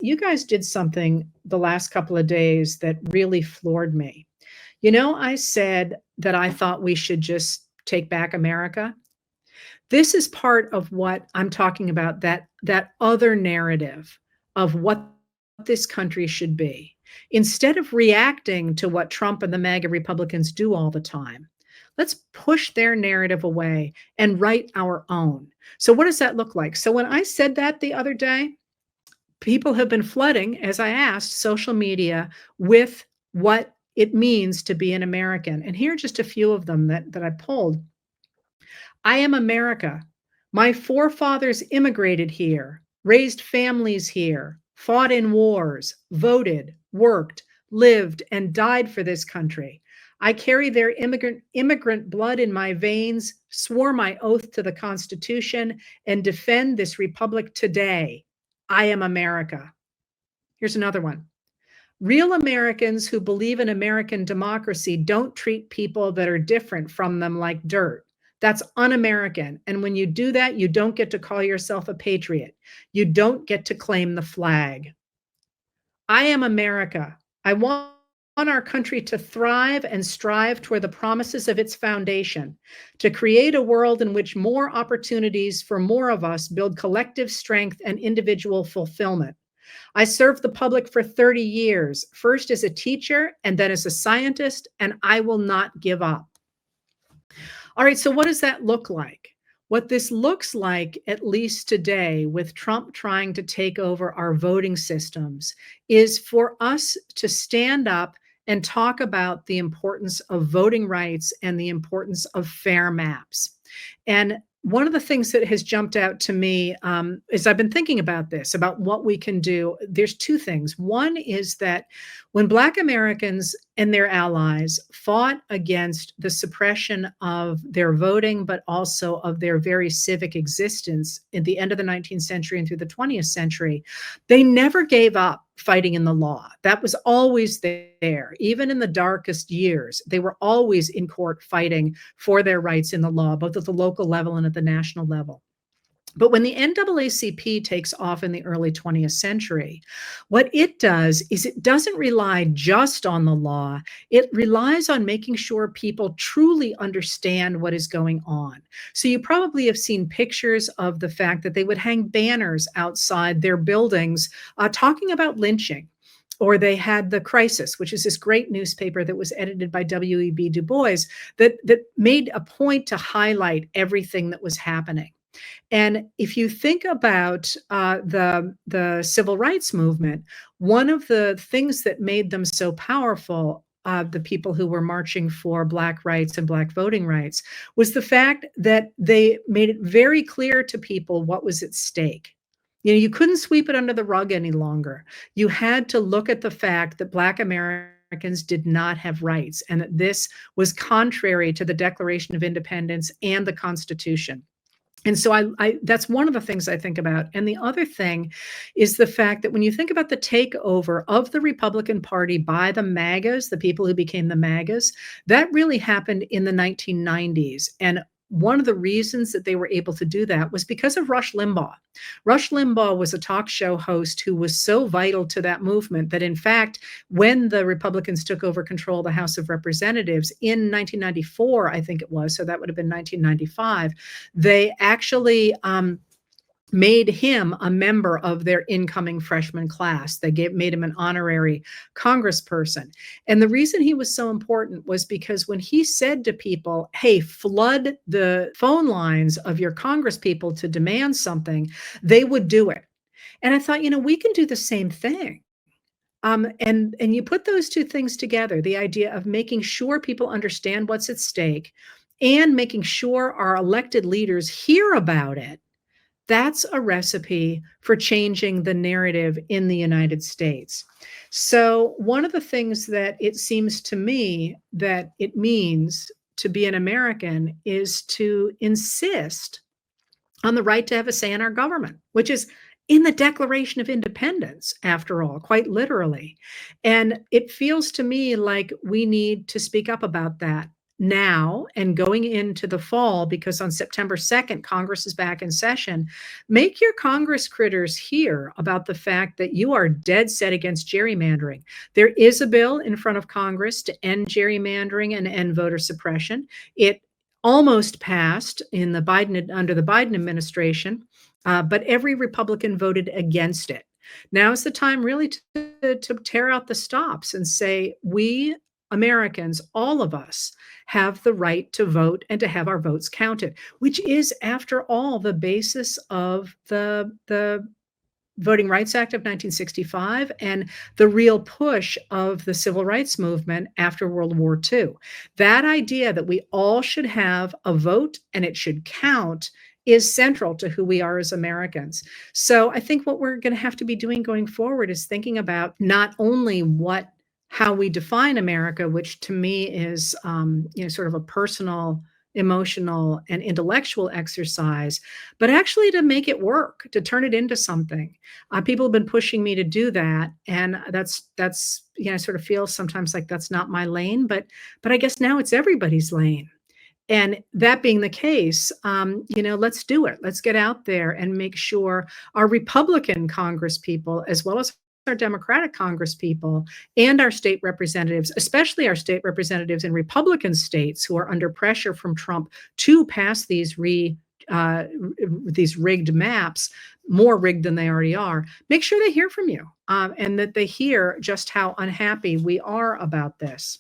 You guys did something the last couple of days that really floored me. I said that I thought we should just take back America. This is part of what I'm talking about, that other narrative of what this country should be. Instead of reacting to what Trump and the MAGA Republicans do all the time, let's push their narrative away and write our own. So what does that look like? So when I said that the other day, people have been flooding, as I asked, social media with what it means to be an American. And here are just a few of them that I pulled. I am America. My forefathers immigrated here, raised families here, fought in wars, voted, worked, lived, and died for this country. I carry their immigrant blood in my veins, swore my oath to the Constitution, and defend this republic today. I am America. Here's another one. Real Americans who believe in American democracy don't treat people that are different from them like dirt. That's un-American. And when you do that, you don't get to call yourself a patriot. You don't get to claim the flag. I am America. I want our country to thrive and strive toward the promises of its foundation, to create a world in which more opportunities for more of us build collective strength and individual fulfillment. I served the public for 30 years, first as a teacher and then as a scientist, and I will not give up. All right, so what does that look like? What this looks like, at least today, with Trump trying to take over our voting systems, is for us to stand up and talk about the importance of voting rights and the importance of fair maps. And one of the things that has jumped out to me is I've been thinking about this, about what we can do. There's two things. One is that when Black Americans and their allies fought against the suppression of their voting, but also of their very civic existence at the end of the 19th century and through the 20th century, they never gave up fighting in the law. That was always there. Even in the darkest years, they were always in court fighting for their rights in the law, both at the local level and at the national level. But when the NAACP takes off in the early 20th century, what it does is it doesn't rely just on the law. It relies on making sure people truly understand what is going on. So you probably have seen pictures of the fact that they would hang banners outside their buildings talking about lynching. Or they had The Crisis, which is this great newspaper that was edited by W.E.B. Du Bois that made a point to highlight everything that was happening. And if you think about the civil rights movement, one of the things that made them so powerful, the people who were marching for Black rights and Black voting rights, was the fact that they made it very clear to people what was at stake. You couldn't sweep it under the rug any longer. You had to look at the fact that Black Americans did not have rights and that this was contrary to the Declaration of Independence and the Constitution. And so I that's one of the things I think about. And the other thing is the fact that when you think about the takeover of the Republican Party by the MAGAs, the people who became the MAGAs, that really happened in the 1990s. And one of the reasons that they were able to do that was because of Rush Limbaugh. Rush Limbaugh was a talk show host who was so vital to that movement that, in fact, when the Republicans took over control of the House of Representatives in 1994, I think it was, so that would have been 1995, they actually made him a member of their incoming freshman class. They made him an honorary congressperson. And the reason he was so important was because when he said to people, hey, flood the phone lines of your congresspeople to demand something, they would do it. And I thought, we can do the same thing. And you put those two things together, the idea of making sure people understand what's at stake and making sure our elected leaders hear about it. That's a recipe for changing the narrative in the United States. So one of the things that it seems to me that it means to be an American is to insist on the right to have a say in our government, which is in the Declaration of Independence, after all, quite literally. And it feels to me like we need to speak up about that. now and going into the fall, because on September 2nd, Congress is back in session, make your Congress critters hear about the fact that you are dead set against gerrymandering. There is a bill in front of Congress to end gerrymandering and end voter suppression. It almost passed in the under the Biden administration, but every Republican voted against it. Now is the time really to tear out the stops and say, we Americans, all of us, have the right to vote and to have our votes counted, which is, after all, the basis of the Voting Rights Act of 1965 and the real push of the civil rights movement after World War II. That idea that we all should have a vote and it should count is central to who we are as Americans. So I think what we're going to have to be doing going forward is thinking about not only how we define America, which to me is, sort of a personal, emotional, and intellectual exercise, but actually to make it work, to turn it into something. People have been pushing me to do that, and that's I sort of feel sometimes like that's not my lane, but I guess now it's everybody's lane. And that being the case, let's do it. Let's get out there and make sure our Republican Congress people, as well as our Democratic Congress people and our state representatives, especially our state representatives in Republican states who are under pressure from Trump to pass these rigged maps, more rigged than they already are, make sure they hear from you, and that they hear just how unhappy we are about this.